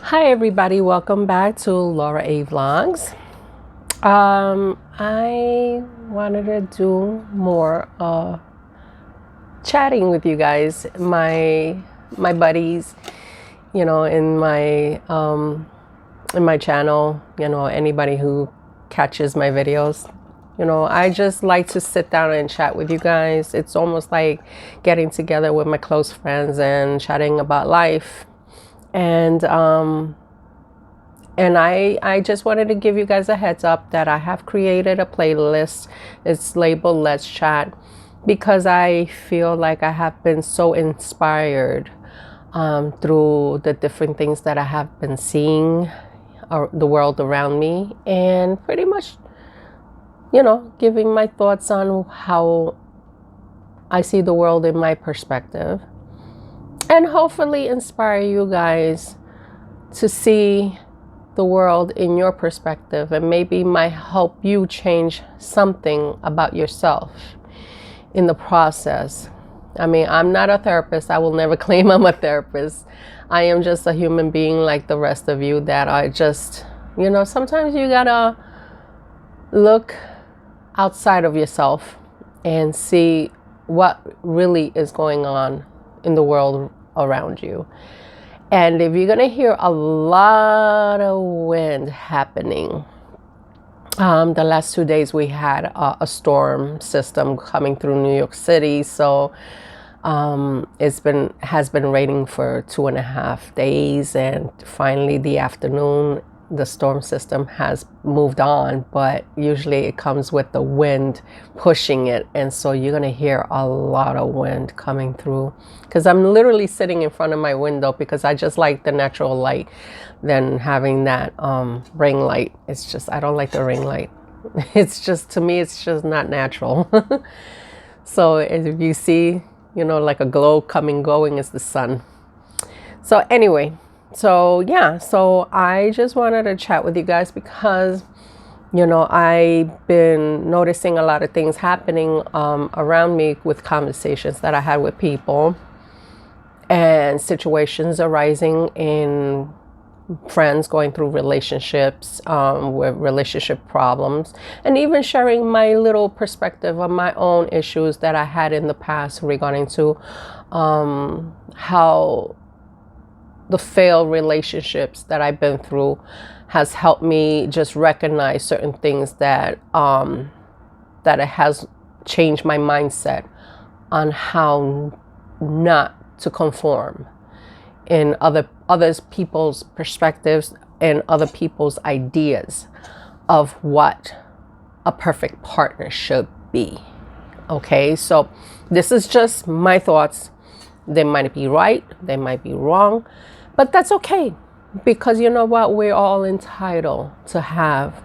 Hi everybody, welcome back to Laura A Vlogs. I wanted to do more chatting with you guys, my buddies, in my channel, anybody who catches my videos. I just like to sit down and chat with you guys. It's almost like getting together with my close friends and chatting about life. And I just wanted to give you guys a heads up that I have created a playlist. It's labeled Let's Chat because I feel like I have been so inspired through the different things that I have been seeing the world around me, and pretty much, giving my thoughts on how I see the world in my perspective, and hopefully inspire you guys to see the world in your perspective, and maybe might help you change something about yourself in the process. I mean, I'm not a therapist. I will never claim I'm a therapist. I am just a human being like the rest of you that I just, sometimes you gotta look outside of yourself and see what really is going on in the world around you. And if you're gonna hear a lot of wind happening, the last 2 days we had a storm system coming through New York City. So has been raining for 2.5 days, and finally the afternoon the storm system has moved on, but usually it comes with the wind pushing it, and so you're gonna hear a lot of wind coming through, because I'm literally sitting in front of my window because I just like the natural light than having that ring light. It's just, I don't like the ring light. It's just, to me, it's just not natural. So if you see, like a glow coming, going, is the sun. So anyway, so I just wanted to chat with you guys because, I've been noticing a lot of things happening around me with conversations that I had with people, and situations arising in friends going through relationships, with relationship problems, and even sharing my little perspective on my own issues that I had in the past regarding to how the failed relationships that I've been through has helped me just recognize certain things that that it has changed my mindset on how not to conform in others people's perspectives and other people's ideas of what a perfect partner should be. Okay, so this is just my thoughts. They might be right, they might be wrong, but that's okay, because you know what, we're all entitled to have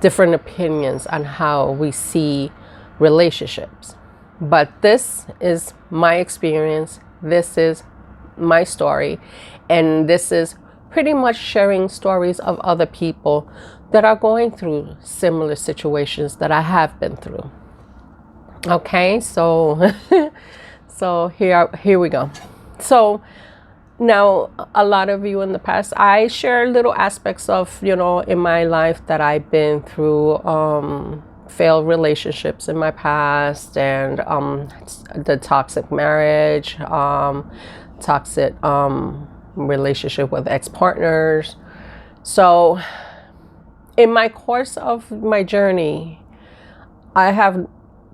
different opinions on how we see relationships. But this is my experience, this is my story, and this is pretty much sharing stories of other people that are going through similar situations that I have been through. Okay, so so here we go. So now, a lot of you in the past, I share little aspects of, in my life that I've been through, failed relationships in my past, and the toxic marriage, toxic relationship with ex-partners. So in my course of my journey, I have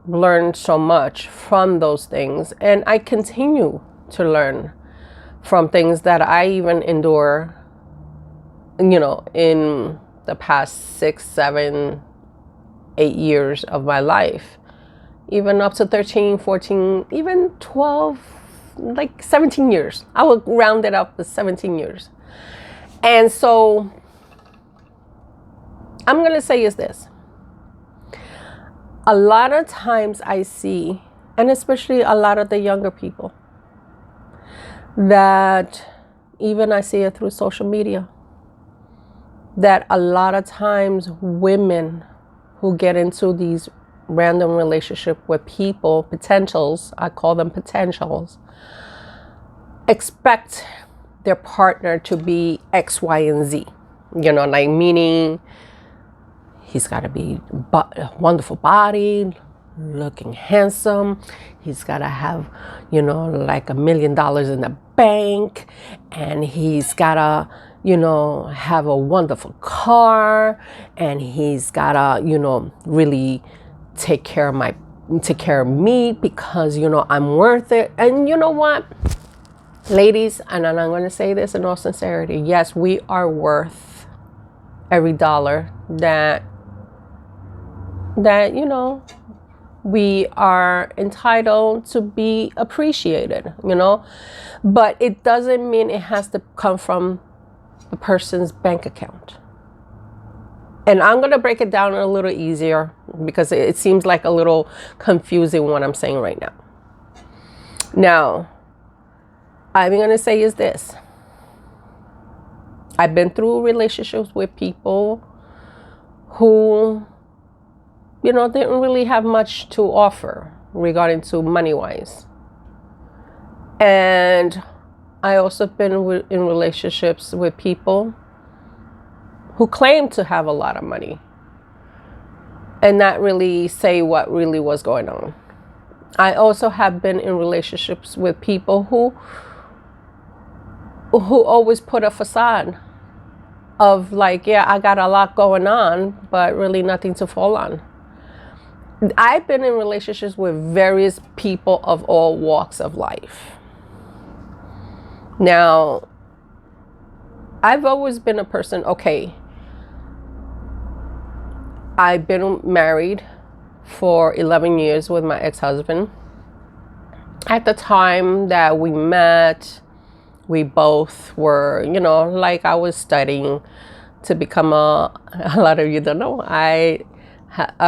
learned so much from those things, and I continue to learn from things that I even endure, in the past 6, 7, 8 years of my life, even up to 13, 14, even 12, like 17 years. I will round it up to 17 years. And so I'm going to say is this. A lot of times I see, and especially a lot of the younger people, that even I see it through social media, that a lot of times women who get into these random relationship with people, potentials, I call them potentials, expect their partner to be X, Y, and Z. Like meaning he's got to be a wonderful body, looking handsome. He's got to have, like $1 million in the bank. And he's got to, have a wonderful car. And he's got to, really take care of me because, I'm worth it. And you know what, ladies, and I'm going to say this in all sincerity. Yes, we are worth every dollar that we are entitled to be appreciated, but it doesn't mean it has to come from the person's bank account. And I'm going to break it down a little easier because it seems like a little confusing what I'm saying right now. Now, I'm going to say is this. I've been through relationships with people who, didn't really have much to offer regarding to money-wise. And I also been in relationships with people who claim to have a lot of money and not really say what really was going on. I also have been in relationships with people who always put a facade of like, yeah, I got a lot going on, but really nothing to fall on. I've been in relationships with various people of all walks of life. Now, I've always been a person, okay, I've been married for 11 years with my ex-husband. At the time that we met, we both were, like I was studying to become a lot of you don't know, I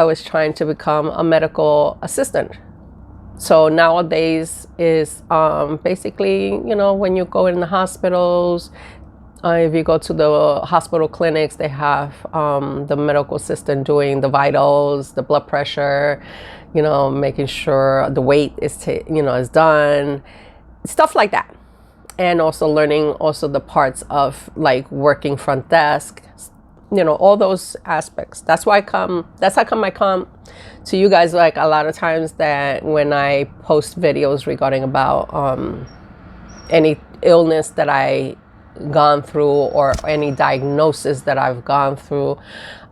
was trying to become a medical assistant. So nowadays is basically, when you go in the hospitals, if you go to the hospital clinics, they have the medical assistant doing the vitals, the blood pressure, making sure the weight is, is done, stuff like that. And also learning also the parts of like working front desk, all those aspects. That's how come I come to you guys like a lot of times that when I post videos regarding about any illness that I gone through or any diagnosis that I've gone through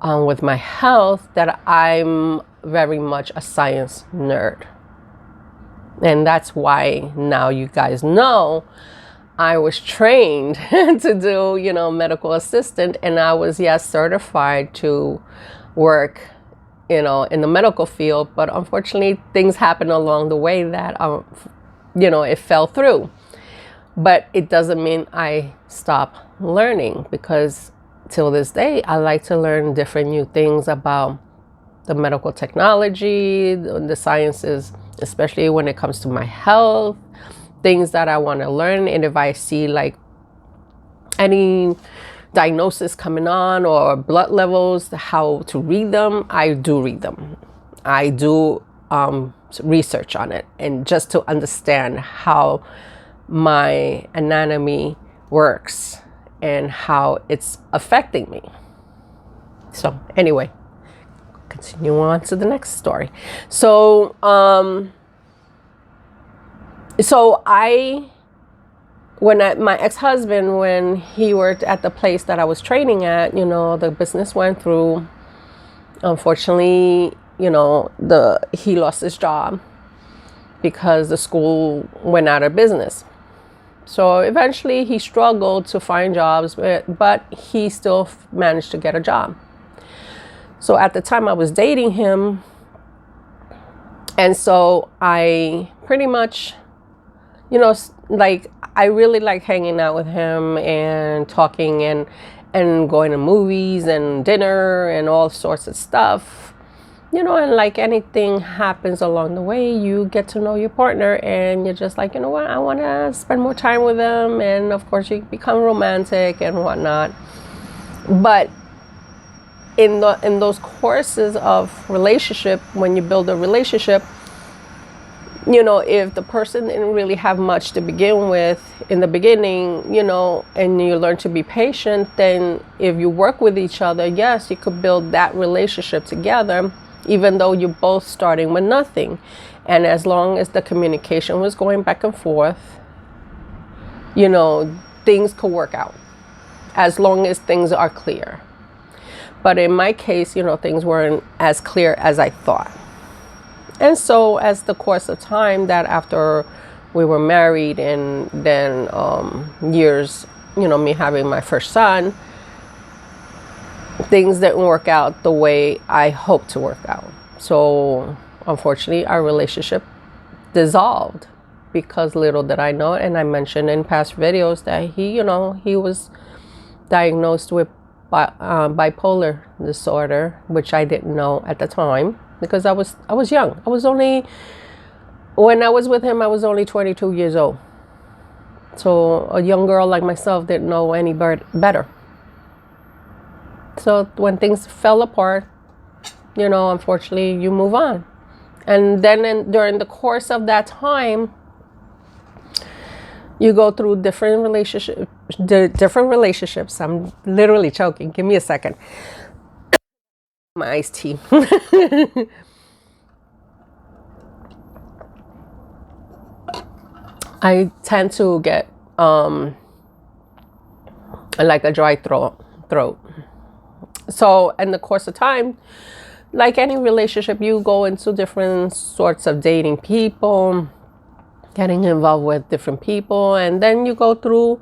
with my health, that I'm very much a science nerd. And that's why now you guys know I was trained to do, medical assistant, and I was, certified to work, in the medical field. But unfortunately, things happened along the way that, it fell through. But it doesn't mean I stop learning, because till this day, I like to learn different new things about the medical technology, the sciences, especially when it comes to my health. Things that I want to learn, and if I see like any diagnosis coming on or blood levels, how to read them, I do read them. I do research on it, and just to understand how my anatomy works and how it's affecting me. So anyway, continue on to the next story. So my ex-husband, when he worked at the place that I was training at, the business went through. Unfortunately, he lost his job because the school went out of business. So eventually he struggled to find jobs, but he still managed to get a job. So at the time I was dating him, and so I pretty much, like I really like hanging out with him and talking and going to movies and dinner and all sorts of stuff. And like anything happens along the way, you get to know your partner, and you're just like, what, I want to spend more time with them. And of course you become romantic and whatnot. But in those courses of relationship, when you build a relationship, if the person didn't really have much to begin with in the beginning, and you learn to be patient, then if you work with each other, yes, you could build that relationship together, even though you're both starting with nothing. And as long as the communication was going back and forth, things could work out, as long as things are clear. But in my case, things weren't as clear as I thought. And so as the course of time, that after we were married and then years, me having my first son, things didn't work out the way I hoped to work out. So unfortunately, our relationship dissolved, because little did I know, and I mentioned in past videos that he was diagnosed with bipolar disorder, which I didn't know at the time, because I was young. When I was with him, I was only 22 years old. So a young girl like myself didn't know any better. So when things fell apart, unfortunately, you move on. And then during the course of that time, you go through different relationships. I'm literally choking. Give me a second. My iced tea. I tend to get like a dry throat. So in the course of time, like any relationship, you go into different sorts of dating people, getting involved with different people, and then you go through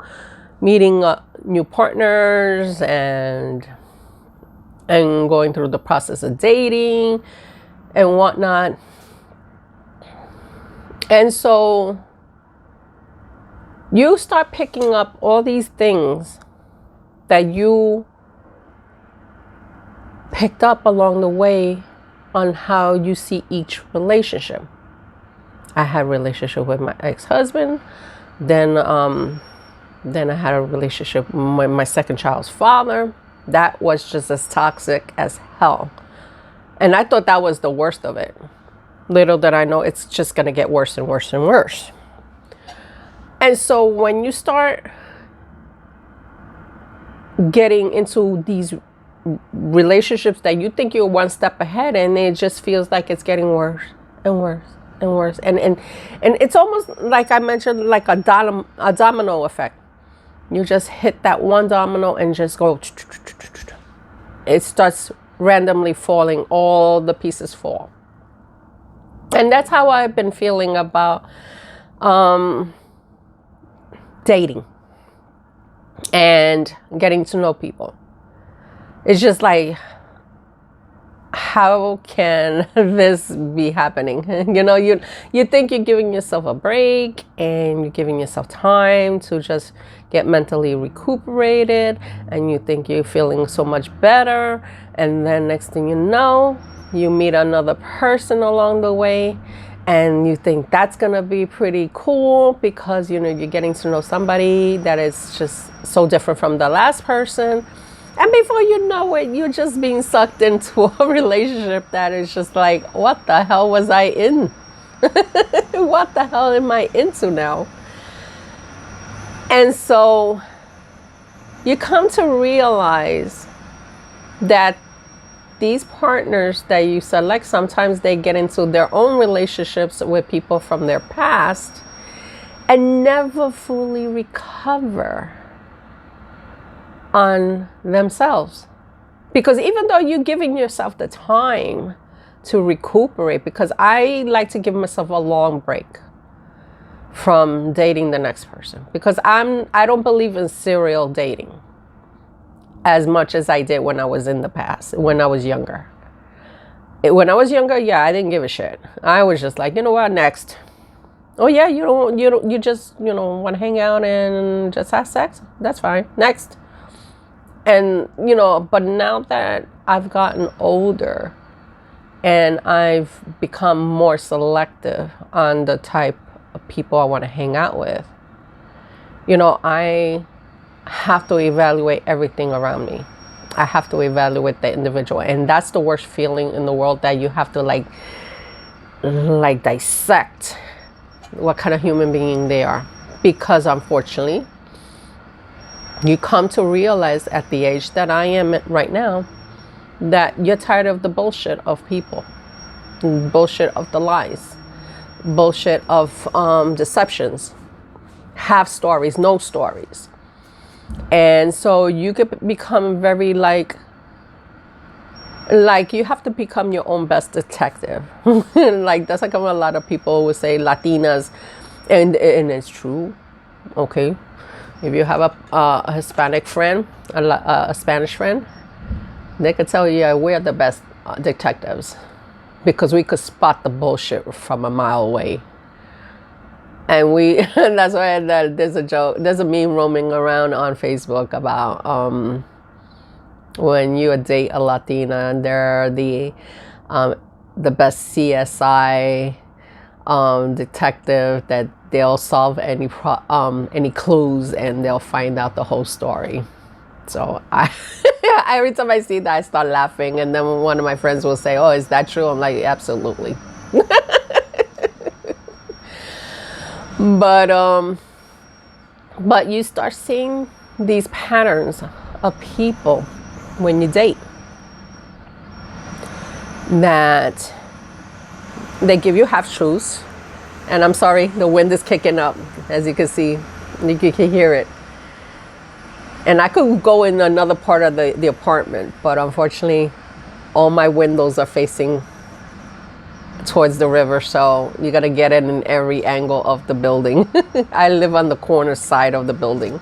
meeting new partners and going through the process of dating and whatnot. And so you start picking up all these things that you picked up along the way on how you see each relationship. I had a relationship with my ex-husband, then I had a relationship with my second child's father. That was just as toxic as hell. And I thought that was the worst of it. Little did I know, it's just going to get worse and worse and worse. And so when you start getting into these relationships that you think you're one step ahead, and it just feels like it's getting worse and worse and worse. And it's almost like I mentioned, like a domino effect. You just hit that one domino and just go. It starts randomly falling, all the pieces fall. And that's how I've been feeling about dating and getting to know people. It's just like, how can this be happening? You think you're giving yourself a break and you're giving yourself time to just get mentally recuperated, and you think you're feeling so much better, and then next thing you know, you meet another person along the way, and you think that's gonna be pretty cool because you're getting to know somebody that is just so different from the last person. And before you know it, you're just being sucked into a relationship that is just like, what the hell was I in? What the hell am I into now? And so you come to realize that these partners that you select, sometimes they get into their own relationships with people from their past and never fully recover on themselves. Because even though you're giving yourself the time to recuperate, because I like to give myself a long break from dating the next person, because I don't believe in serial dating as much as I did when I was in the past, when I was younger. When I was younger, yeah, I didn't give a shit. I was just like, you know what, next. Oh yeah, you just want to hang out and just have sex? That's fine. Next. And but now that I've gotten older and I've become more selective on the type of people I want to hang out with, I have to evaluate everything around me. I have to evaluate the individual, and that's the worst feeling in the world, that you have to like dissect what kind of human being they are. Because unfortunately, you come to realize at the age that I am at right now that you're tired of the bullshit of people, bullshit of the lies, bullshit of deceptions, half stories, no stories. And so you could become very like you have to become your own best detective. Like that's like a lot of people would say Latinas, and it's true. Okay, if you have a Hispanic friend, a Spanish friend, they could tell you, yeah, we're the best detectives because we could spot the bullshit from a mile away. And that's why there's a joke, there's a meme roaming around on Facebook about when you date a Latina and they're the best CSI detective, that they'll solve any clues and they'll find out the whole story. So every time I see that, I start laughing, and then one of my friends will say, "Oh, is that true?" I'm like, "Absolutely." But you start seeing these patterns of people when you date, that they give you half truths. And I'm sorry, the wind is kicking up, as you can see, you can hear it. And I could go in another part of the apartment, but unfortunately all my windows are facing towards the river, so you got to get it in every angle of the building. I live on the corner side of the building.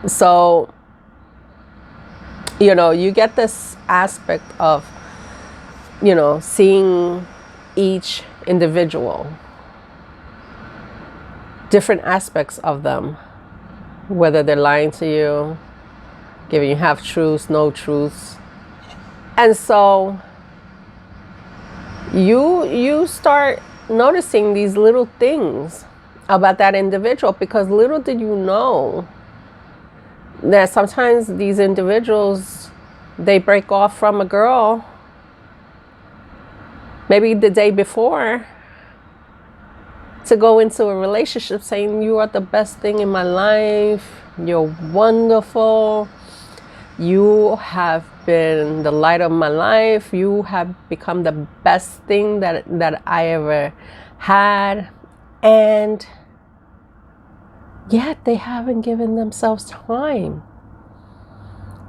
So, you get this aspect of, seeing each individual, different aspects of them, whether they're lying to you, giving you half truths, no truths. And so you start noticing these little things about that individual, because little did you know that sometimes these individuals, they break off from a girl maybe the day before to go into a relationship saying, "You are the best thing in my life, you're wonderful, you have been the light of my life, you have become the best thing that I ever had." And yet they haven't given themselves time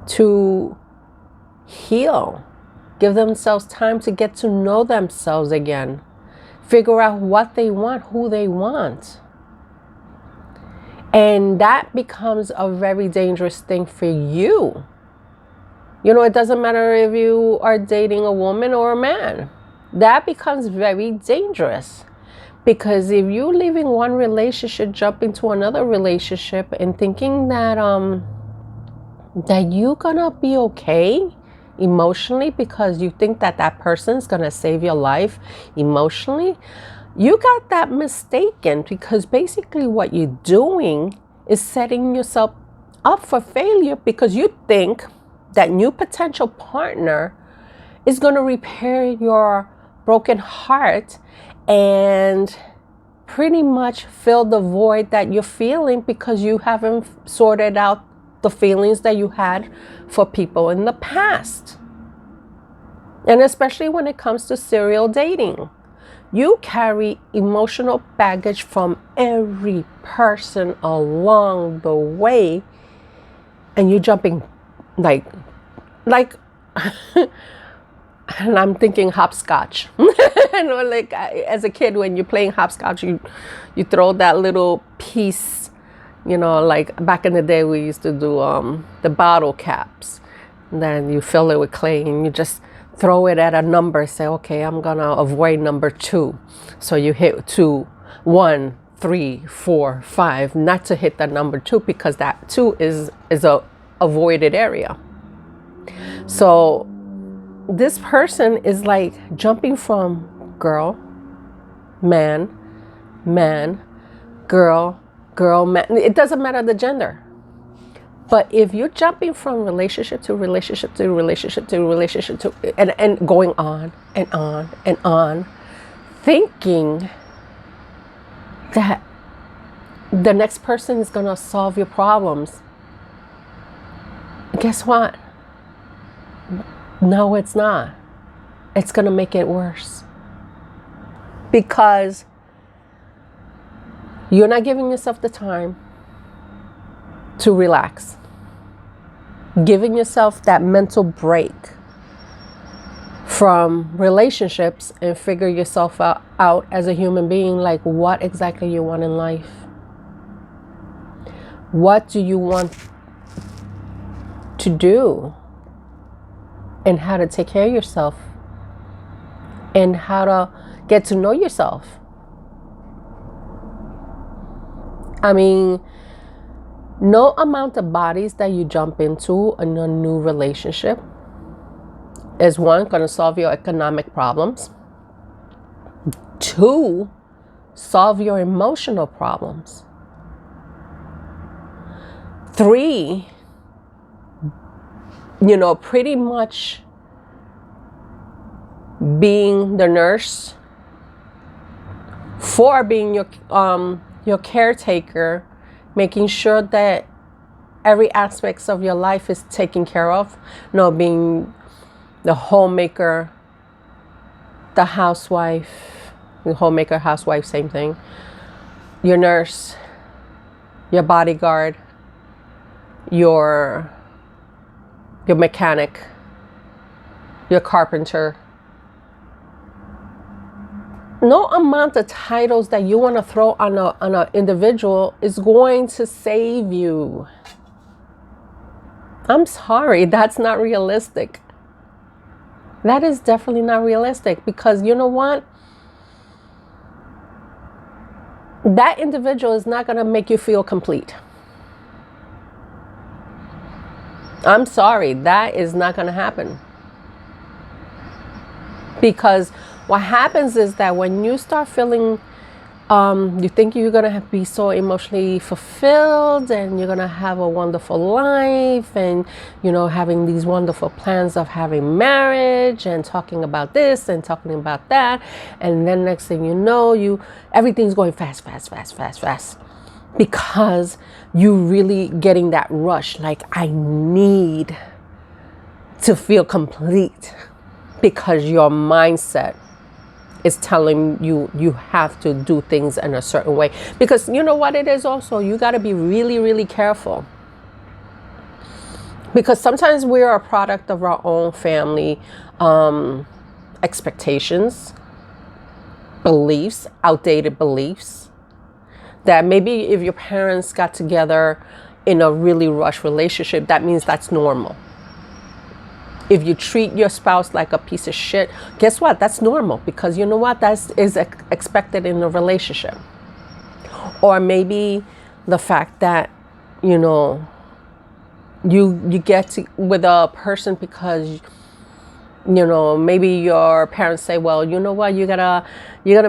to heal, give themselves time to get to know themselves again, figure out what they want, who they want. And that becomes a very dangerous thing for you. It doesn't matter if you are dating a woman or a man. That becomes very dangerous. Because if you leaving one relationship, jump into another relationship and thinking that you're gonna be okay emotionally because you think that person's gonna save your life emotionally, you got that mistaken, because basically what you're doing is setting yourself up for failure, because you think that new potential partner is gonna repair your broken heart and pretty much fill the void that you're feeling because you haven't sorted out the feelings that you had for people in the past. And especially when it comes to serial dating, you carry emotional baggage from every person along the way, and you're jumping like and I'm thinking hopscotch. Like as a kid, when you're playing hopscotch, you throw that little piece, like back in the day we used to do the bottle caps. And then you fill it with clay and you just throw it at a number, say, okay, I'm gonna avoid number 2. So you hit 2, 1, 3, 4, 5, not to hit the number 2, because that 2 is a avoided area. So this person is like jumping from girl, man, man, girl, man. It doesn't matter the gender. But if you're jumping from relationship to relationship to relationship to relationship to and going on and on and on, thinking that the next person is going to solve your problems, guess what? No, it's not. It's going to make it worse. Because you're not giving yourself the time to relax. Giving yourself that mental break from relationships and figure yourself out as a human being, like what exactly you want in life. What do you want to do? And how to take care of yourself. And how to get to know yourself. I mean, no amount of bodies that you jump into in a new relationship is one, going to solve your economic problems. Two, solve your emotional problems. Three, pretty much being the nurse. Four, being your caretaker, making sure that every aspect of your life is taken care of. Being the homemaker, the housewife, same thing. Your nurse, your bodyguard, your mechanic, your carpenter. No amount of titles that you want to throw on an individual is going to save you. I'm sorry, that's not realistic. That is definitely not realistic, because you know what? That individual is not going to make you feel complete. I'm sorry, that is not going to happen. Because what happens is that when you start feeling, you think you're going to be so emotionally fulfilled and you're going to have a wonderful life and, having these wonderful plans of having marriage and talking about this and talking about that. And then next thing you know, everything's going fast. Because you really getting that rush. Like, I need to feel complete, because your mindset is telling you have to do things in a certain way. Because you know what it is also? You got to be really, really careful. Because sometimes we are a product of our own family expectations, beliefs, outdated beliefs. That maybe if your parents got together in a really rushed relationship, that means that's normal. If you treat your spouse like a piece of shit, guess what? That's normal, because you know what? That is expected in a relationship. Or maybe the fact that, you get with a person because, maybe your parents say, well, you know what? You gotta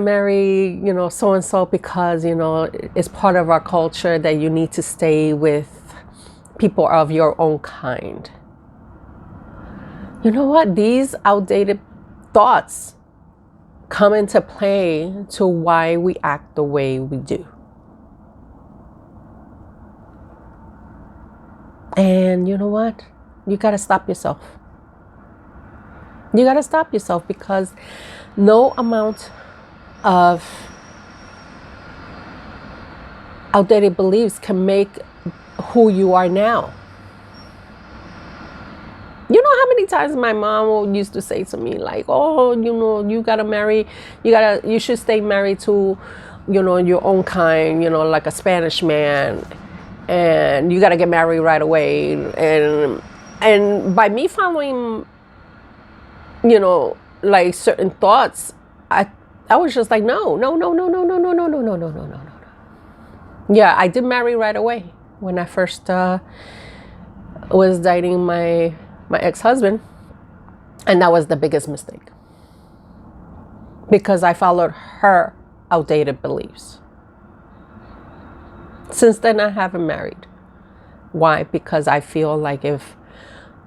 marry, so-and-so because, it's part of our culture that you need to stay with people of your own kind. You know what? These outdated thoughts come into play to why we act the way we do. And you know what? You got to stop yourself. You got to stop yourself, because no amount of outdated beliefs can make who you are now. You know how many times my mom used to say to me, like, oh, you gotta marry, you should stay married to, your own kind, like a Spanish man, and you gotta get married right away. And by me following, like certain thoughts, I was just like, no. Yeah, I did marry right away when I first was dating my ex-husband, and that was the biggest mistake, because I followed her outdated beliefs. Since then, I haven't married. Why? Because I feel like if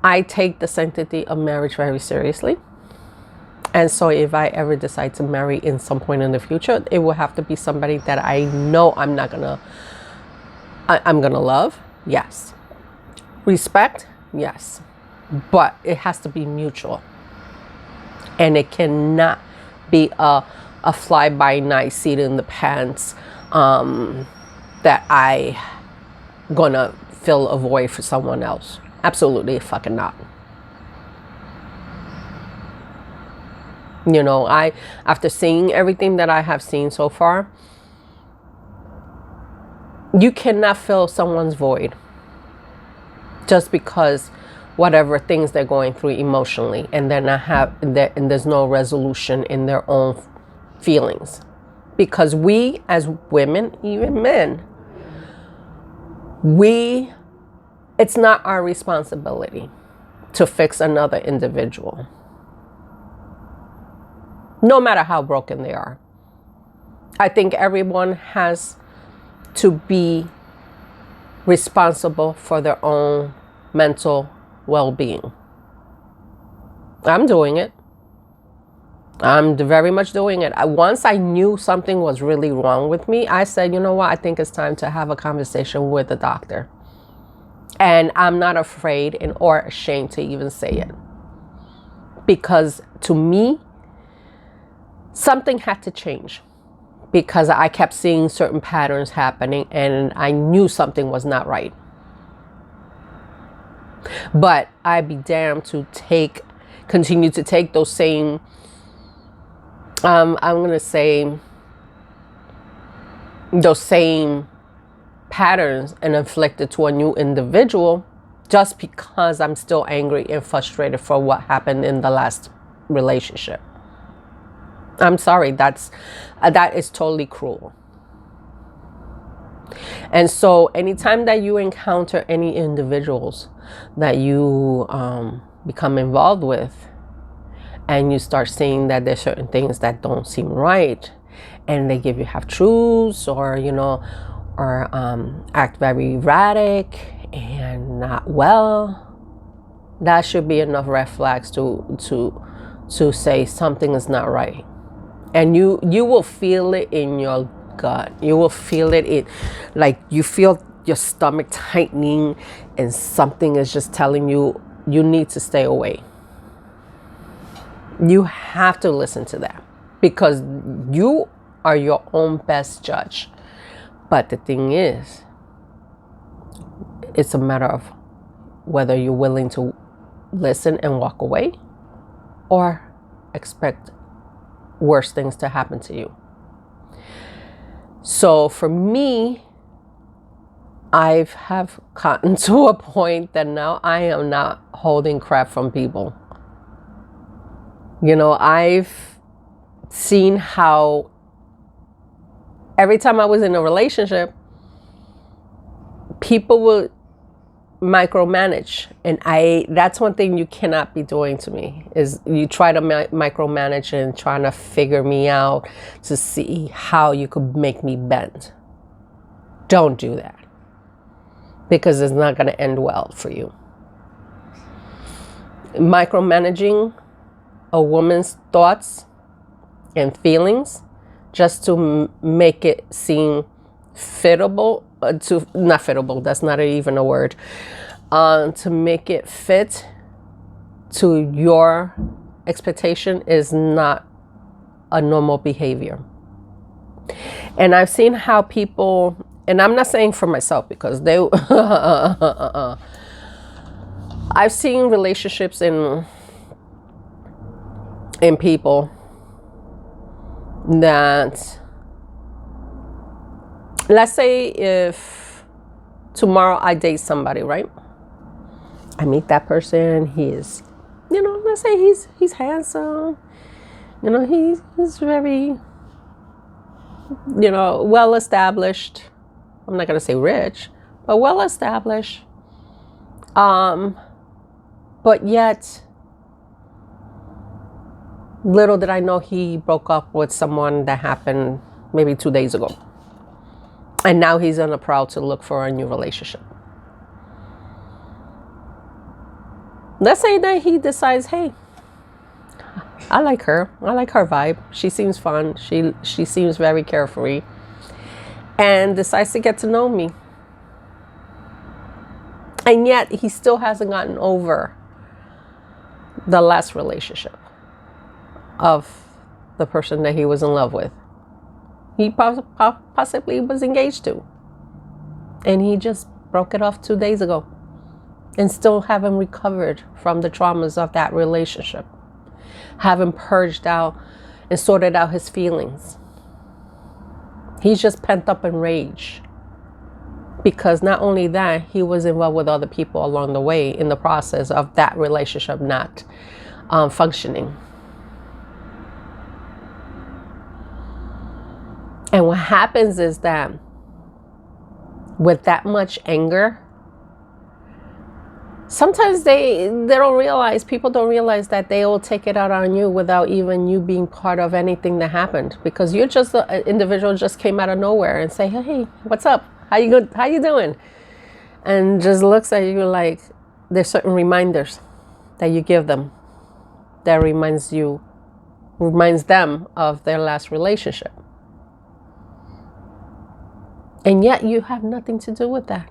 I take the sanctity of marriage very seriously, and so if I ever decide to marry in some point in the future, it will have to be somebody that I know I'm gonna love. Yes. Respect. Yes. But it has to be mutual. And it cannot be a fly-by-night seat in the pants that I gonna fill a void for someone else. Absolutely fucking not. You know, after seeing everything that I have seen so far, you cannot fill someone's void just because whatever things they're going through emotionally, and then and there's no resolution in their own feelings. Because we as women, even men, it's not our responsibility to fix another individual, no matter how broken they are. I think everyone has to be responsible for their own mental well-being. I'm doing it. I'm very much doing it. Once I knew something was really wrong with me, I said, you know what? I think it's time to have a conversation with the doctor. And I'm not afraid or ashamed to even say it. Because to me, something had to change. Because I kept seeing certain patterns happening and I knew something was not right. But I'd be damned to continue to take those same, I'm going to say, those same patterns and inflict it to a new individual just because I'm still angry and frustrated for what happened in the last relationship. I'm sorry, that is totally cruel. And so anytime that you encounter any individuals that you become involved with, and you start seeing that there's certain things that don't seem right, and they give you half-truths, or act very erratic and not well, that should be enough red flags to say something is not right. And you will feel it in your gut. You will feel it like you feel your stomach tightening, and something is just telling you need to stay away. You have to listen to that, because you are your own best judge. But the thing is, it's a matter of whether you're willing to listen and walk away, or expect worse things to happen to you. So for me, I have gotten to a point that now I am not holding crap from people. You know, I've seen how every time I was in a relationship, people would micromanage, and that's one thing you cannot be doing to me, is you try to micromanage and trying to figure me out to see how you could make me bend. Don't do that, because it's not going to end well for you. Micromanaging a woman's thoughts and feelings just to make it seem fittable, not fittable, that's not even a word, to make it fit to your expectation is not a normal behavior. And I've seen how people, and I'm not saying for myself, because I've seen relationships in people that, let's say if tomorrow I date somebody, right? I meet that person, he is, let's say he's handsome, he's very, well established. I'm not gonna say rich, but well established. But yet, little did I know he broke up with someone that happened maybe 2 days ago. And now he's on a prowl to look for a new relationship. Let's say that he decides, hey, I like her. I like her vibe. She seems fun. She seems very carefree. And decides to get to know me. And yet he still hasn't gotten over the last relationship of the person that he was in love with. He possibly was engaged to. And he just broke it off 2 days ago. And still haven't recovered from the traumas of that relationship. Haven't purged out and sorted out his feelings. He's just pent up in rage. Because not only that, he was involved with other people along the way in the process of that relationship not functioning. And what happens is that with that much anger, sometimes people don't realize that they will take it out on you without even you being part of anything that happened. Because you're just an individual just came out of nowhere and say, hey, what's up? How you doing? And just looks at you like there's certain reminders that you give them that reminds them of their last relationship. And yet you have nothing to do with that.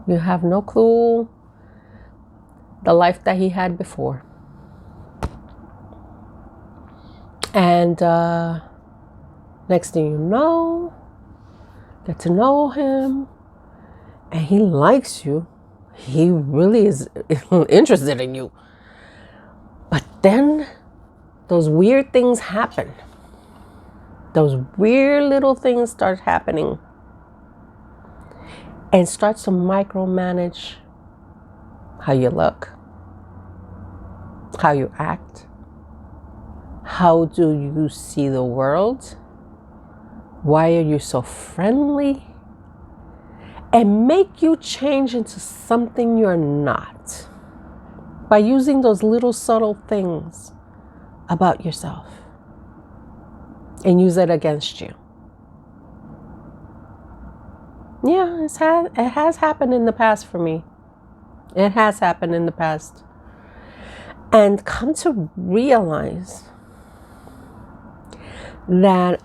You have no clue the life that he had before. And next thing you know, get to know him, and he likes you. He really is interested in you. But then those weird things happen. Those weird little things start happening and starts to micromanage how you look, how you act, how do you see the world, why are you so friendly, and make you change into something you're not by using those little subtle things about yourself and use it against you. Yeah, it has happened in the past for me. It has happened in the past. And come to realize that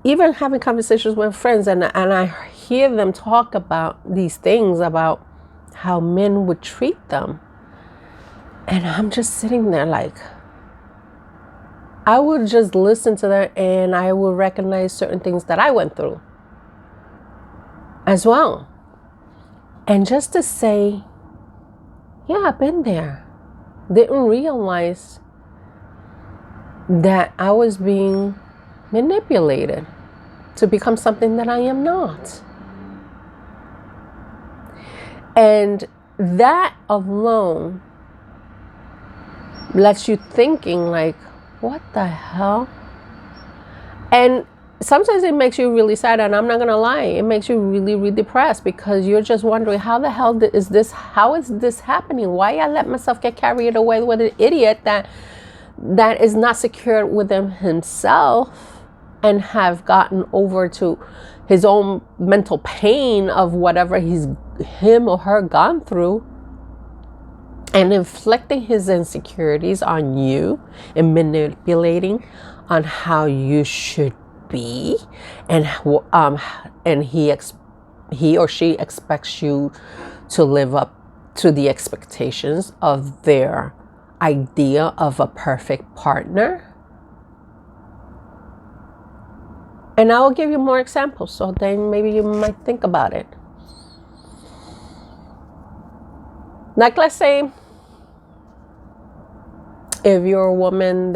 even having conversations with friends, and I hear them talk about these things, about how men would treat them. And I'm just sitting there like, I would just listen to that and I would recognize certain things that I went through as well. And just to say, yeah, I've been there. Didn't realize that I was being manipulated to become something that I am not. And that alone lets you thinking like, what the hell? And sometimes it makes you really sad, and I'm not gonna lie, it makes you really, really depressed, because you're just wondering, how the hell is this? How is this happening? Why I let myself get carried away with an idiot that is not secure within himself and have gotten over to his own mental pain of whatever him or her gone through, and inflicting his insecurities on you and manipulating on how you should be, and he or she expects you to live up to the expectations of their idea of a perfect partner. And I will give you more examples, so then maybe you might think about it. Like, let's say if you're a woman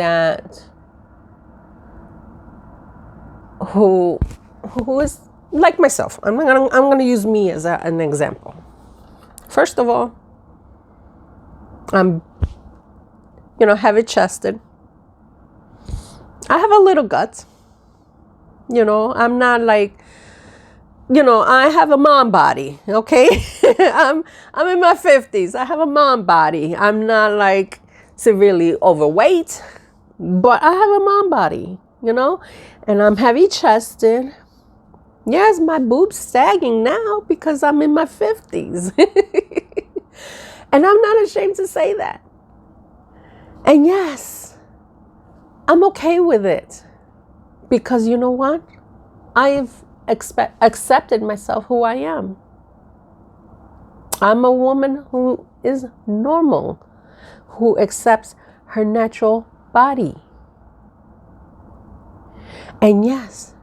who is like myself. I'm gonna use me as an example. First of all, I'm heavy chested. I have a little gut. I'm not like, I have a mom body, okay? I'm in my 50s. I have a mom body. I'm not like severely overweight, but I have a mom body, and I'm heavy chested. Yes, my boobs sagging now because I'm in my 50s. And I'm not ashamed to say that. And yes, I'm okay with it. Because you know what? I've accepted myself who I am. I'm a woman who is normal, who accepts her natural body. And yes,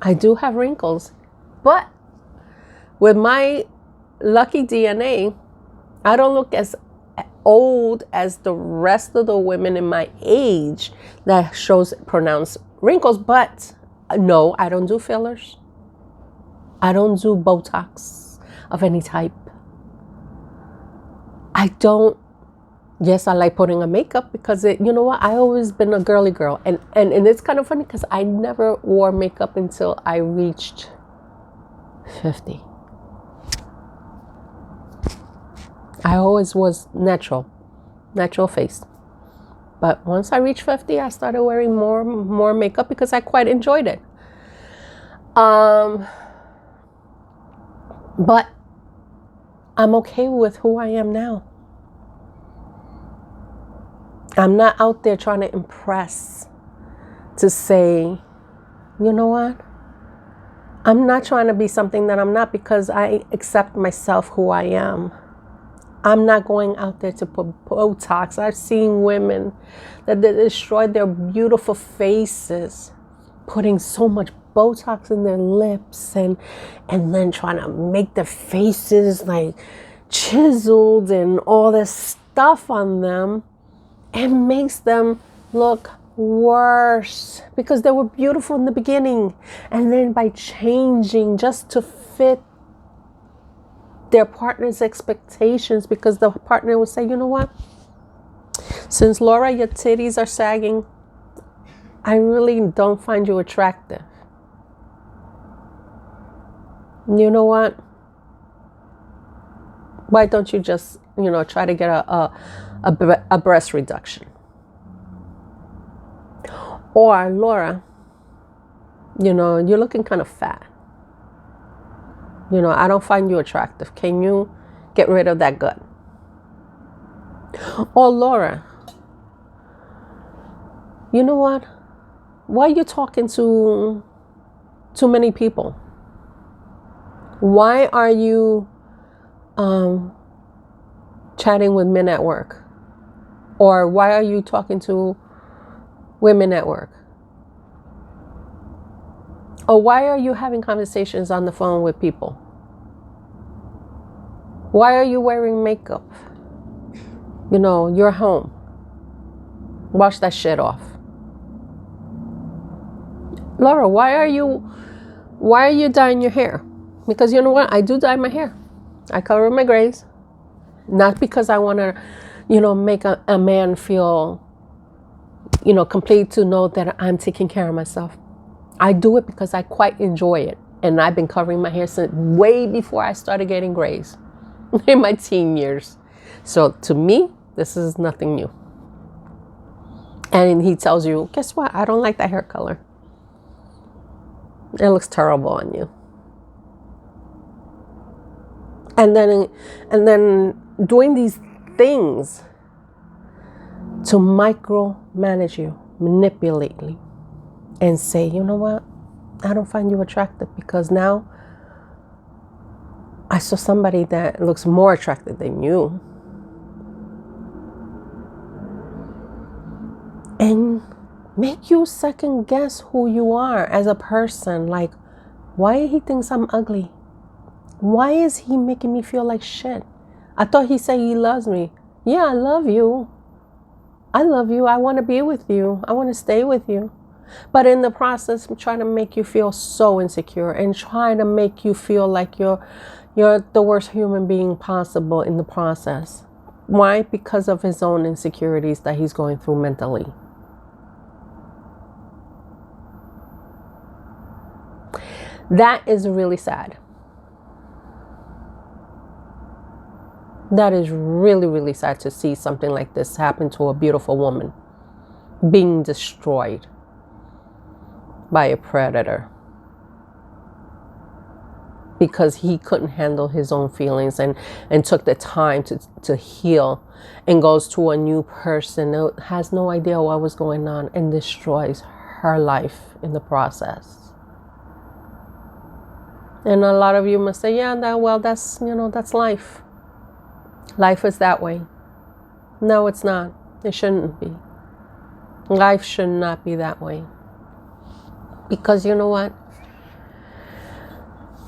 I do have wrinkles, but with my lucky DNA, I don't look as old as the rest of the women in my age that shows pronounced wrinkles. But no, I don't do fillers. I don't do Botox of any type. I don't. Yes, I like putting on makeup because you know what? I always been a girly girl. And it's kind of funny because I never wore makeup until I reached 50. I always was natural face. But once I reached 50, I started wearing more makeup because I quite enjoyed it. But I'm okay with who I am now. I'm not out there trying to impress to say, you know what? I'm not trying to be something that I'm not because I accept myself who I am. I'm not going out there to put Botox. I've seen women that destroyed their beautiful faces, putting so much Botox in their lips and then trying to make their faces like chiseled and all this stuff on them. It makes them look worse because they were beautiful in the beginning. And then by changing just to fit their partner's expectations, because the partner will say, you know what? Since Laura, your titties are sagging, I really don't find you attractive. You know what? Why don't you just, try to get a breast reduction? Or Laura, you're looking kind of fat. I don't find you attractive. Can you get rid of that gut? Or Laura, you know what? Why are you talking to too many people? Why are you chatting with men at work? Or why are you talking to women at work? Or why are you having conversations on the phone with people? Why are you wearing makeup? You're home. Wash that shit off. Laura, why are you dyeing your hair? Because you know what? I do dye my hair. I cover my grays. Not because I want to, make a man feel, complete to know that I'm taking care of myself. I do it because I quite enjoy it. And I've been covering my hair since way before I started getting grays in my teen years. So to me, this is nothing new. And he tells you, guess what? I don't like that hair color. It looks terrible on you. And then doing these things to micromanage you, manipulate you, and say, you know what? I don't find you attractive because now I saw somebody that looks more attractive than you. And make you second guess who you are as a person. Like, why he thinks I'm ugly? Why is he making me feel like shit? I thought he said he loves me. Yeah, I love you. I love you. I want to be with you. I want to stay with you. But in the process, I'm trying to make you feel so insecure and trying to make you feel like you're the worst human being possible in the process. Why? Because of his own insecurities that he's going through mentally. That is really sad. That is really, really sad to see something like this happen to a beautiful woman being destroyed by a predator. because he couldn't handle his own feelings and took the time to heal, and goes to a new person who has no idea what was going on and destroys her life in the process. And a lot of you must say, yeah, that's, that's life. Life is that way. No, it's not. It shouldn't be. Life should not be that way. Because you know what?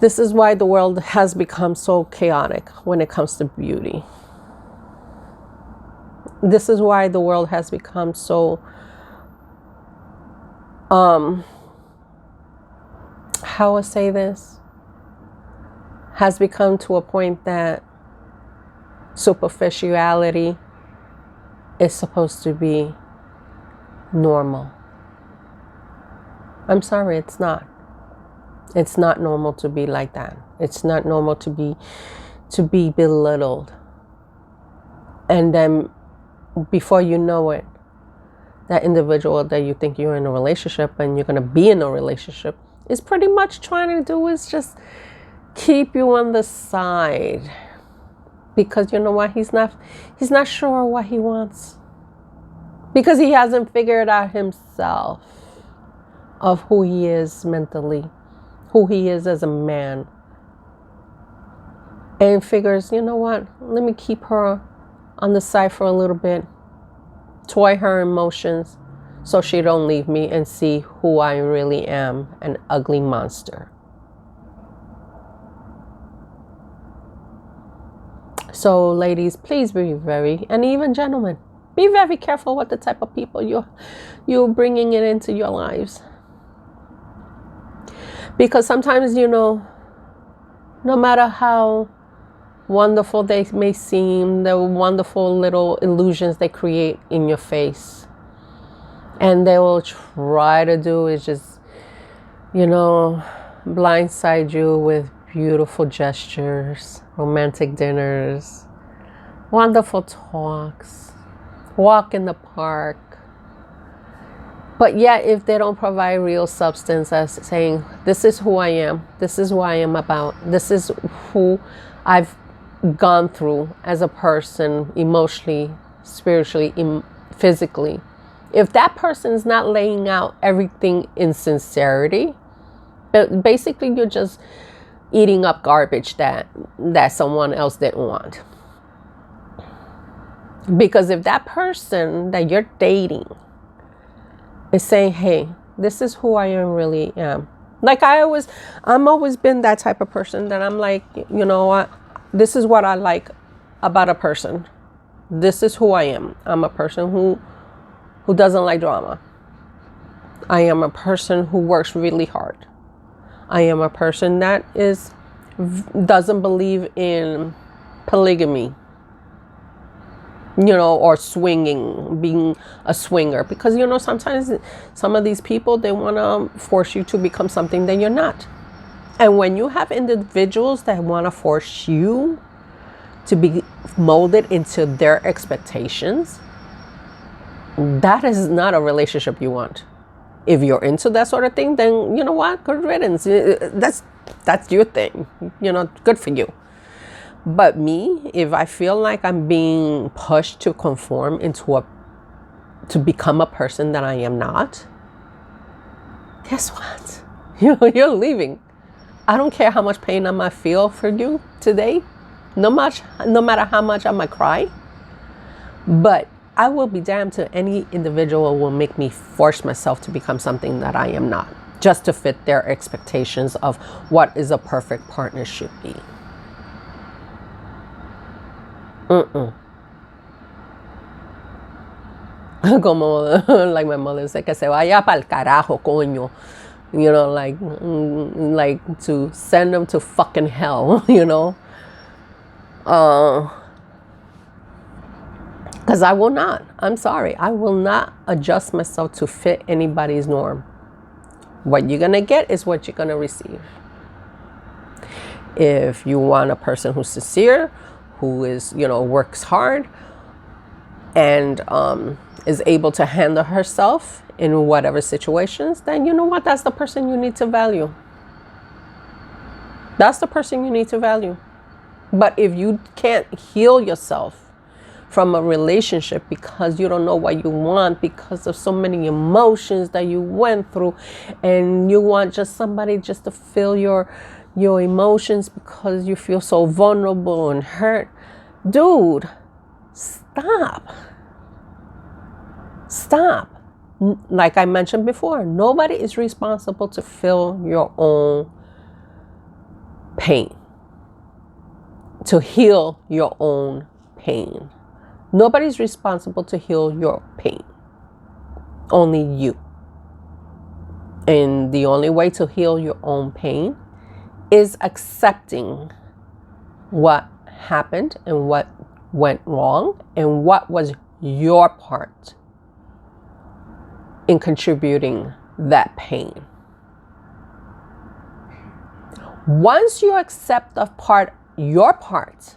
This is why the world has become so chaotic when it comes to beauty. This is why the world has become so, how I say this? Has become to a point that superficiality is supposed to be normal. I'm sorry, it's not. It's not normal to be like that. It's not normal to be belittled. And then before you know it, that individual that you think you're in a relationship and you're going to be in a relationship is pretty much trying to do is just keep you on the side. Because you know what? He's not sure what he wants. Because he hasn't figured out himself of who he is mentally, who he is as a man. And figures, you know what? Let me keep her on the side for a little bit. Toy her emotions so she don't leave me and see who I really am, an ugly monster. So ladies, please be very, and even gentlemen, be very careful what the type of people you're bringing it into your lives. Because sometimes, no matter how wonderful they may seem, the wonderful little illusions they create in your face, and they will try to do is just, blindside you with beautiful gestures, romantic dinners, wonderful talks, walk in the park. But yet, if they don't provide real substance as saying, this is who I am, this is what I am about, this is who I've gone through as a person, emotionally, spiritually, physically. If that person is not laying out everything in sincerity, but basically you're just eating up garbage that someone else didn't want. Because if that person that you're dating is saying, hey, this is who I really am. Like I'm always been that type of person that I'm like, you know what? This is what I like about a person. This is who I am. I'm a person who doesn't like drama. I am a person who works really hard. I am a person that doesn't believe in polygamy, or swinging, being a swinger. Because, sometimes some of these people, they want to force you to become something that you're not. And when you have individuals that want to force you to be molded into their expectations, that is not a relationship you want. If you're into that sort of thing, then you know what? Good riddance. That's your thing. Good for you. But me, if I feel like I'm being pushed to conform to become a person that I am not, guess what? You're leaving. I don't care how much pain I might feel for you today, no matter how much I might cry, but I will be damned to any individual who will make me force myself to become something that I am not, just to fit their expectations of what is a perfect partner should be. Como like my mother said, que se vaya pa'l carajo, coño. Like to send them to fucking hell, Because I will not. I'm sorry. I will not adjust myself to fit anybody's norm. What you're going to get is what you're going to receive. If you want a person who's sincere, who is, works hard, and is able to handle herself in whatever situations, then you know what? That's the person you need to value. That's the person you need to value. But if you can't heal yourself from a relationship because you don't know what you want, because of so many emotions that you went through, and you want just somebody just to feel your emotions because you feel so vulnerable and hurt, dude, stop. Like I mentioned before, nobody is responsible to feel your own pain, to heal your own pain. Nobody's responsible to heal your pain. Only you. And the only way to heal your own pain is accepting what happened and what went wrong and what was your part in contributing that pain. Once you accept your part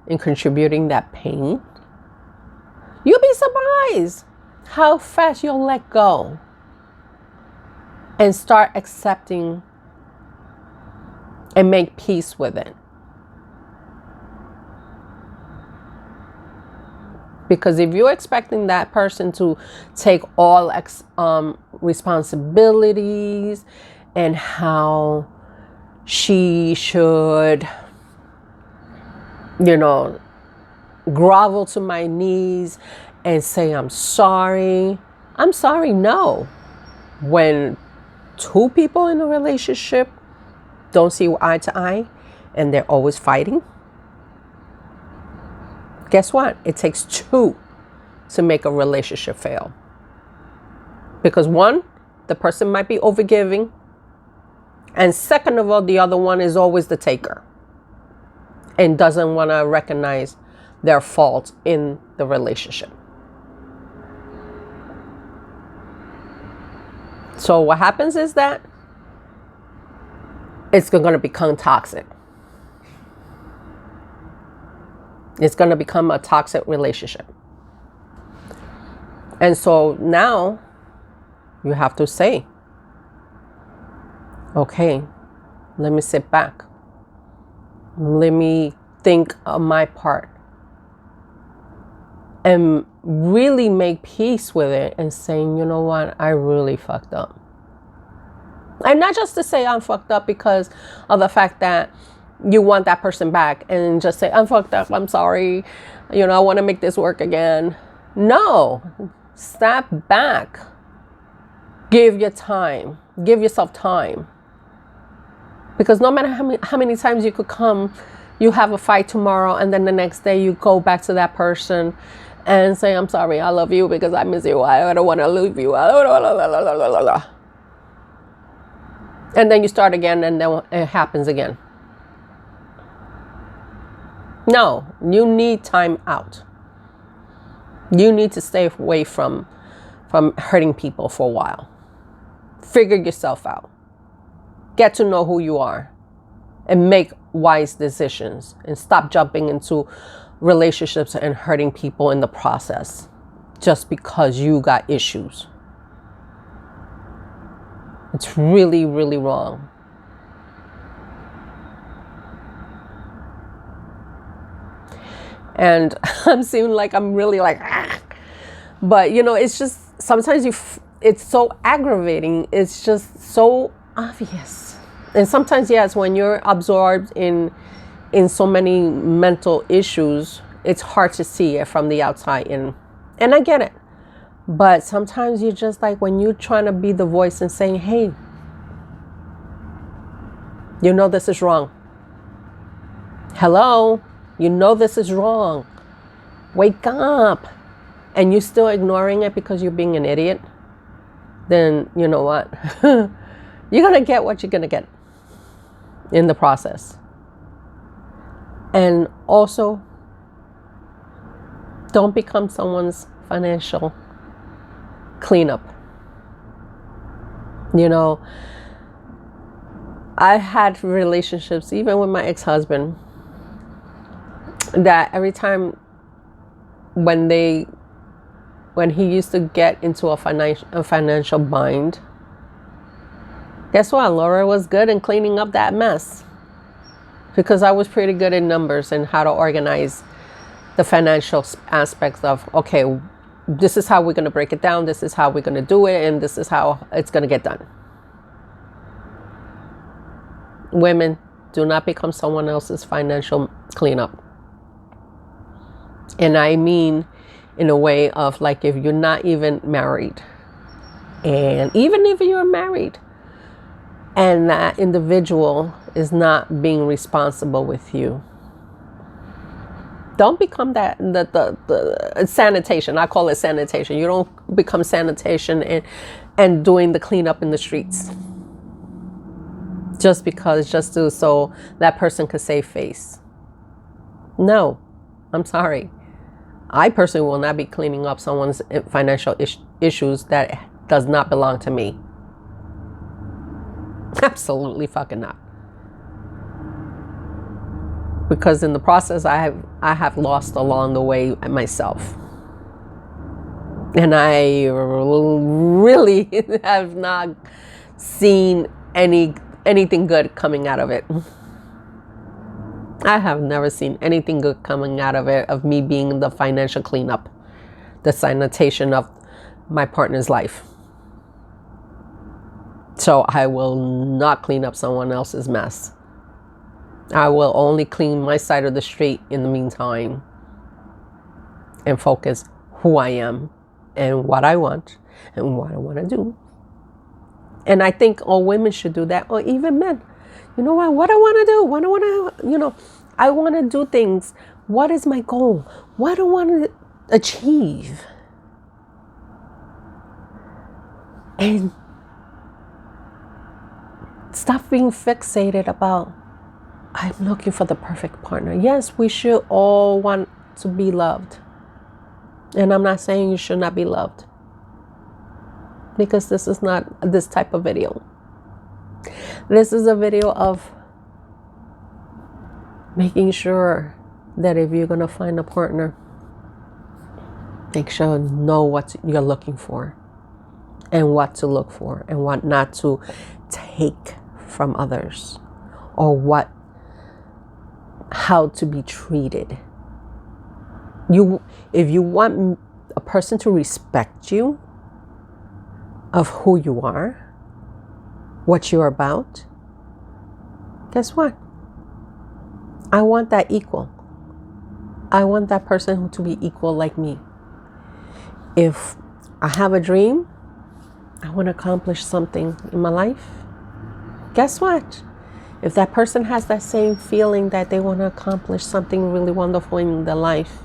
in contributing that pain, you'll be surprised how fast you'll let go and start accepting and make peace with it. Because if you're expecting that person to take all responsibilities and how she should, grovel to my knees and say, I'm sorry. No. When two people in a relationship don't see eye to eye and they're always fighting, guess what? It takes two to make a relationship fail. Because one, the person might be overgiving. And second of all, the other one is always the taker and doesn't want to recognize their fault in the relationship. So what happens is that it's going to become toxic. It's going to become a toxic relationship. And so now you have to say, okay, let me sit back. Let me think of my part and really make peace with it and saying, you know what, I really fucked up. And not just to say I'm fucked up because of the fact that you want that person back and just say, I'm fucked up, I'm sorry, I want to make this work again. No, step back. Give yourself time. Because no matter how many times you could come, you have a fight tomorrow and then the next day you go back to that person and say, I'm sorry, I love you because I miss you, I don't want to leave you. And then you start again and then it happens again. No, you need time out. You need to stay away from hurting people for a while. Figure yourself out. Get to know who you are and make wise decisions and stop jumping into relationships and hurting people in the process just because you got issues. It's really, really wrong. And I'm seeming like I'm really like, but it's just sometimes it's so aggravating. It's just so obvious. And sometimes, yes, when you're absorbed in so many mental issues, it's hard to see it from the outside in. And I get it. But sometimes you're just like, when you're trying to be the voice and saying, hey, this is wrong. Hello, this is wrong. Wake up. And you're still ignoring it because you're being an idiot. Then you know what? You're going to get what you're going to get in the process. And also, don't become someone's financial cleanup. I had relationships, even with my ex-husband, that every time when he used to get into a financial bind, guess what? Laura was good in cleaning up that mess. because I was pretty good in numbers and how to organize the financial aspects of, okay, this is how we're going to break it down, this is how we're going to do it, and this is how it's going to get done. Women, do not become someone else's financial cleanup. And I mean in a way of, like, if you're not even married, and even if you're married and that individual is not being responsible with you, don't become that the sanitation. I call it sanitation. You don't become sanitation and doing the cleanup in the streets just so that person could save face. No, I'm sorry. I personally will not be cleaning up someone's financial issues that does not belong to me. Absolutely fucking not. Because in the process, I have lost along the way myself. And I really have not seen anything good coming out of it. I have never seen anything good coming out of it, of me being the financial cleanup, the sanitation of my partner's life. So I will not clean up someone else's mess. I will only clean my side of the street in the meantime and focus who I am and what I want and what I want to do. And I think all women should do that, or even men. You know what I want to do? What I want to, I want to do things. What is my goal? What do I want to achieve? And stop being fixated about, I'm looking for the perfect partner. Yes, we should all want to be loved. And I'm not saying you should not be loved, because this is not this type of video. This is a video of making sure that if you're going to find a partner, make sure you know what you're looking for and what to look for and what not to take from others, or how to be treated. If you want a person to respect you of who you are, what you're about, guess what? I want that equal. I want that person to be equal like me. If I have a dream, I want to accomplish something in my life, guess what? If that person has that same feeling that they want to accomplish something really wonderful in their life,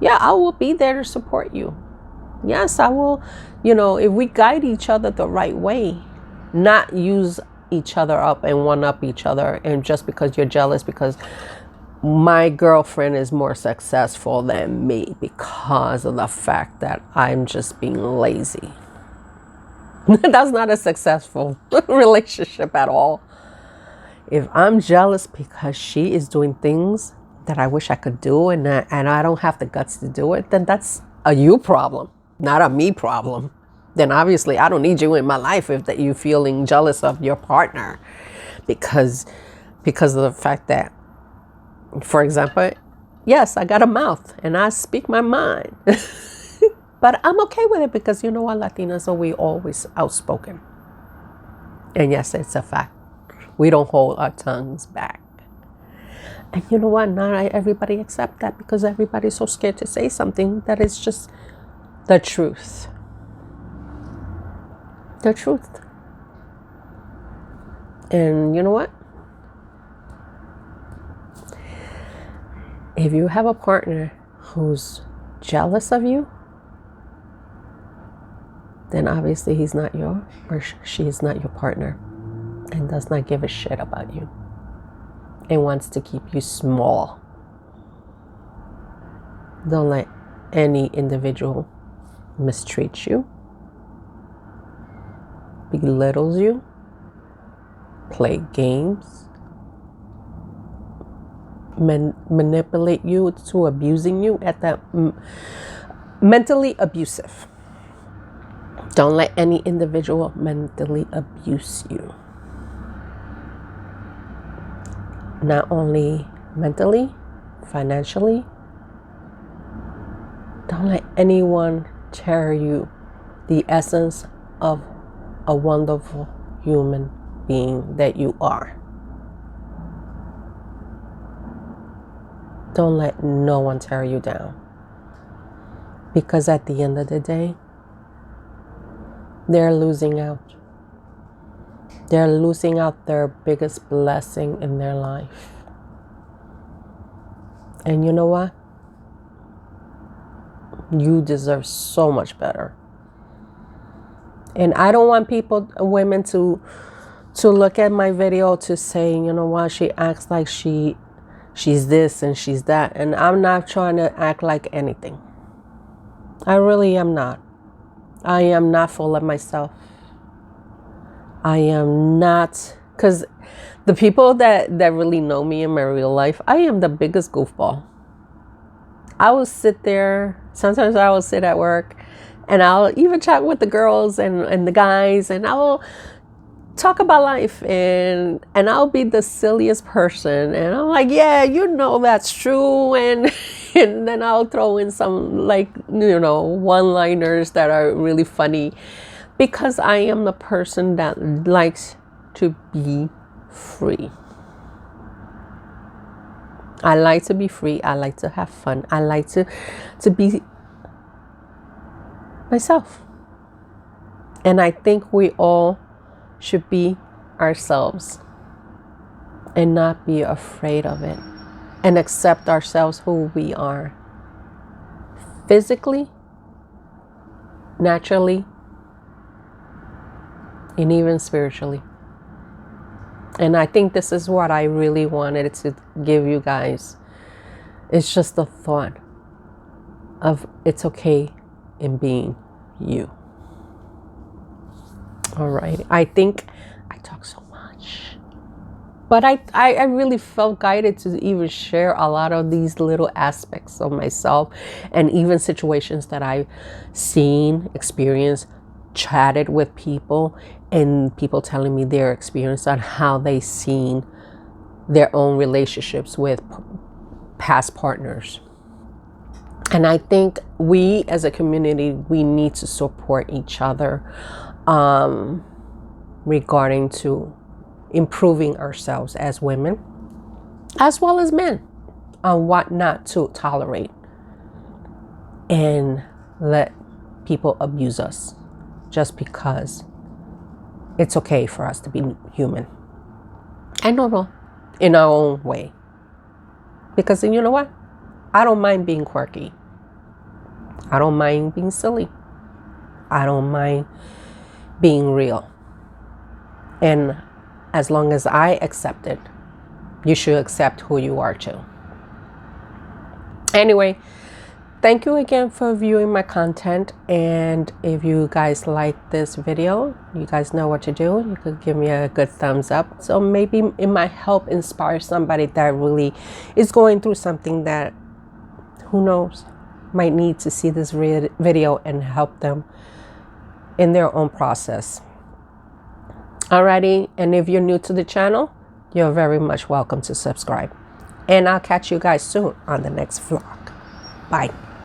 yeah, I will be there to support you. Yes, I will, if we guide each other the right way, not use each other up and one up each other, and just because you're jealous because my girlfriend is more successful than me because of the fact that I'm just being lazy. That's not a successful relationship at all. If I'm jealous because she is doing things that I wish I could do and I don't have the guts to do it, then that's a you problem, not a me problem. Then obviously I don't need you in my life if that you're feeling jealous of your partner because of the fact that, for example, yes, I got a mouth and I speak my mind. But I'm okay with it because you know what, Latinas are we always outspoken. And yes, it's a fact. We don't hold our tongues back. And you know what, not everybody accept that because everybody's so scared to say something that is just the truth. The truth. And you know what? If you have a partner who's jealous of you, then obviously he's not she is not your partner and does not give a shit about you and wants to keep you small. Don't let any individual mistreat you, belittles you, play games, manipulate you to abusing you at that mentally abusive. Don't let any individual mentally abuse you. not only mentally, financially. Don't let anyone tear you the essence of a wonderful human being that you are. Don't let no one tear you down. Because at the end of the day, they're losing out. They're losing out their biggest blessing in their life. And you know what? You deserve so much better. And I don't want women to look at my video to say, you know what, she acts like she's this and she's that. And I'm not trying to act like anything. I really am not. I am not full of myself. I am not, because the people that really know me in my real life, I am the biggest goofball. I will sit there, sometimes I will sit at work and I'll even chat with the girls and the guys, and I will talk about life, and I'll be the silliest person, and I'm like, yeah, you know, that's true, and then I'll throw in some, like, you know, one-liners that are really funny, because I am the person that likes to be free. I like to be free. I like to have fun. I like to be myself. And I think we all should be ourselves and not be afraid of it, and accept ourselves who we are, physically, naturally, and even spiritually. And I think this is what I really wanted to give you guys. It's just the thought of it's okay in being you. All right. I think I talk so much, but I really felt guided to even share a lot of these little aspects of myself, and even situations that I've seen, experienced, chatted with people, and people telling me their experience on how they seen their own relationships with past partners. And I think we as a community, we need to support each other regarding to improving ourselves as women, as well as men, on what not to tolerate and let people abuse us just because it's okay for us to be human and normal in our own way. Because you know what? I don't mind being quirky. I don't mind being silly. I don't mind being real. And as long as I accept it, you should accept who you are too. Anyway, thank you again for viewing my content. And if you guys like this video, you guys know what to do. You could give me a good thumbs up. So maybe it might help inspire somebody that really is going through something that, who knows, might need to see this video and help them in their own process. Alrighty, and if you're new to the channel, you're very much welcome to subscribe. And I'll catch you guys soon on the next vlog. Bye.